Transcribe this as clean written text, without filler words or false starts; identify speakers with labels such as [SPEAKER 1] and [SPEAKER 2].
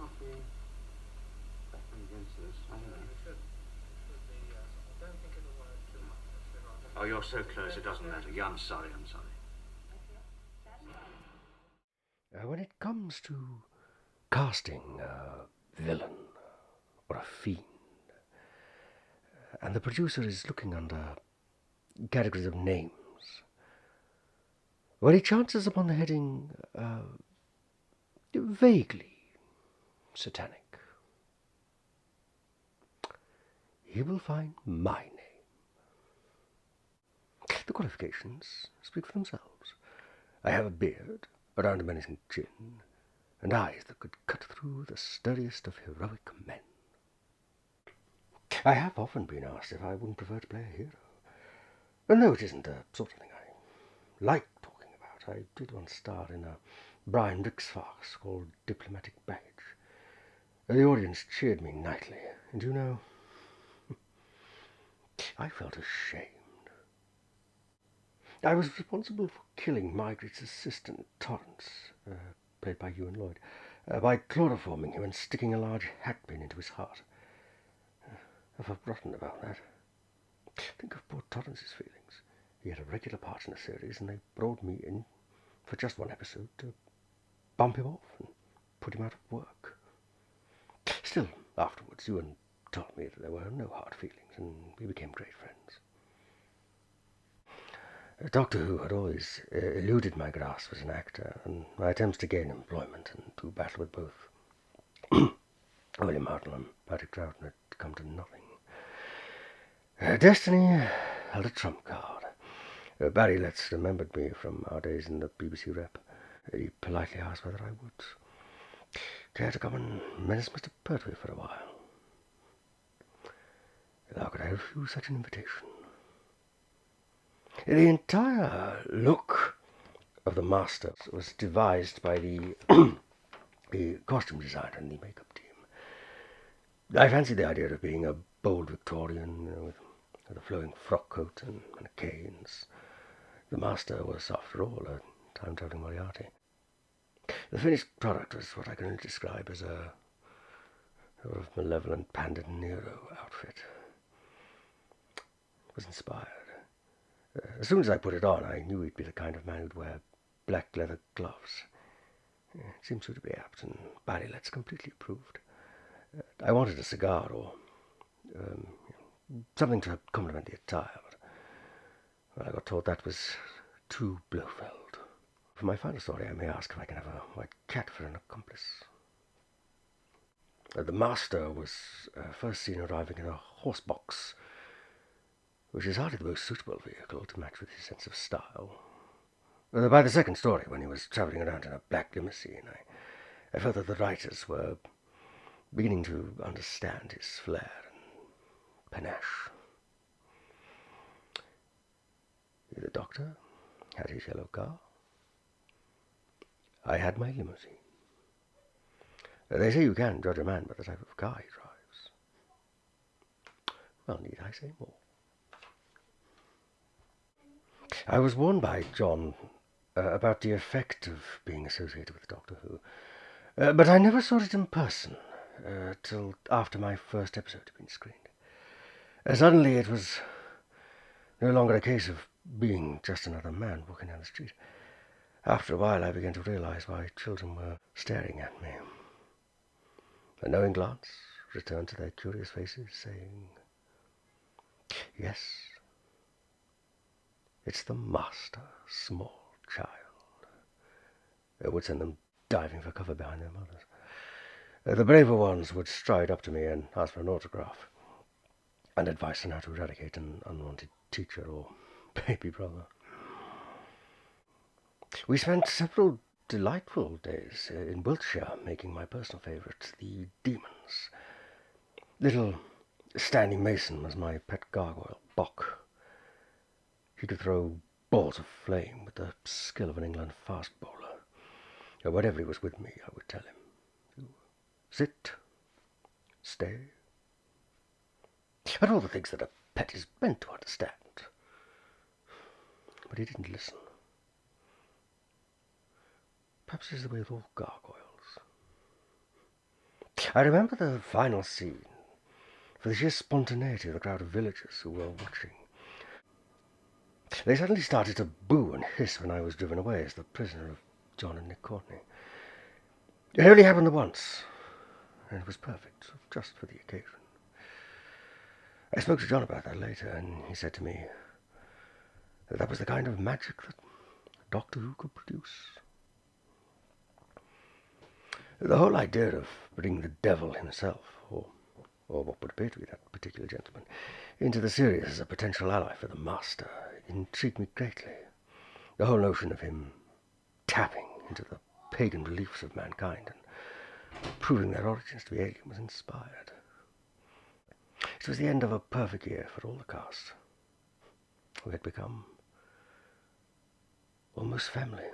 [SPEAKER 1] not be against this. I don't know.
[SPEAKER 2] It should be, I don't think it'll work too much, actually, Roger.
[SPEAKER 1] Oh, you're so close, it doesn't matter. Yeah, I'm sorry, I'm sorry.
[SPEAKER 3] When it comes to casting a villain or a fiend, and the producer is looking under categories of names, when he chances upon the heading vaguely satanic, he will find my name. The qualifications speak for themselves. I have a beard, a round and menacing chin, and eyes that could cut through the sturdiest of heroic men. I have often been asked if I wouldn't prefer to play a hero. And though it isn't the sort of thing I like talking about, I did once star in a Brian Rix farce called Diplomatic Baggage. The audience cheered me nightly, and you know, I felt ashamed. I was responsible for killing Margaret's assistant, Torrance, played by Ewan Lloyd, by chloroforming him and sticking a large hatpin into his heart. I've forgotten about that. Think of poor Torrance's feelings. He had a regular part in the series, and they brought me in for just one episode to bump him off and put him out of work. Still, afterwards, Ewan told me that there were no hard feelings, and we became great friends. Doctor Who had always eluded my grasp as an actor, and my attempts to gain employment and to battle with both William Hartnell and Patrick Troughton had come to nothing. Destiny held a trump card. Barry Letts remembered me from our days in the BBC Rep. He politely asked whether I would care to come and menace Mr. Pertwee for a while. How could I refuse such an invitation? The entire look of the Master was devised by the costume designer and the makeup team. I fancied the idea of being a bold Victorian, with a flowing frock coat and a cane. The Master was, after all, a time-travelling Moriarty. The finished product was what I can only describe as a sort of malevolent Pandit Nero outfit. It was inspired. As soon as I put it on, I knew he'd be the kind of man who'd wear black leather gloves. It seemed suitably apt, and Barry Letts completely approved. I wanted a cigar or something to complement the attire, but I got told that was too Blofeld. For my final story, I may ask if I can have a white cat for an accomplice. The Master was first seen arriving in a horse box, which is hardly the most suitable vehicle to match with his sense of style. By the second story, when he was travelling around in a black limousine, I felt that the writers were beginning to understand his flair and panache. The Doctor had his yellow car. I had my limousine. They say you can judge a man by the type of car he drives. Well, need I say more? I was warned by John about the effect of being associated with Doctor Who, but I never saw it in person till after my first episode had been screened. Suddenly it was no longer a case of being just another man walking down the street. After a while I began to realize why children were staring at me. A knowing glance returned to their curious faces, saying, "Yes, it's the Master, small child." It would send them diving for cover behind their mothers. The braver ones would stride up to me and ask for an autograph and advice on how to eradicate an unwanted teacher or baby brother. We spent several delightful days in Wiltshire making my personal favourite, the demons. Little Stanley Mason was my pet gargoyle, Bock. He could throw balls of flame with the skill of an England fast bowler. Whenever he was with me, I would tell him, sit, stay, and all the things that a pet is meant to understand. But he didn't listen. Perhaps it's the way with all gargoyles. I remember the final scene for the sheer spontaneity of the crowd of villagers who were watching. They suddenly started to boo and hiss when I was driven away as the prisoner of John and Nick Courtney. It only happened once, and it was perfect, just for the occasion. I spoke to John about that later, and he said to me that was the kind of magic that Doctor Who could produce. The whole idea of bringing the devil himself, or what would appear to be that particular gentleman, into the series as a potential ally for the Master intrigued me greatly. The whole notion of him tapping into the pagan beliefs of mankind and proving their origins to be alien was inspired. It was the end of a perfect year for all the cast, who had become almost family.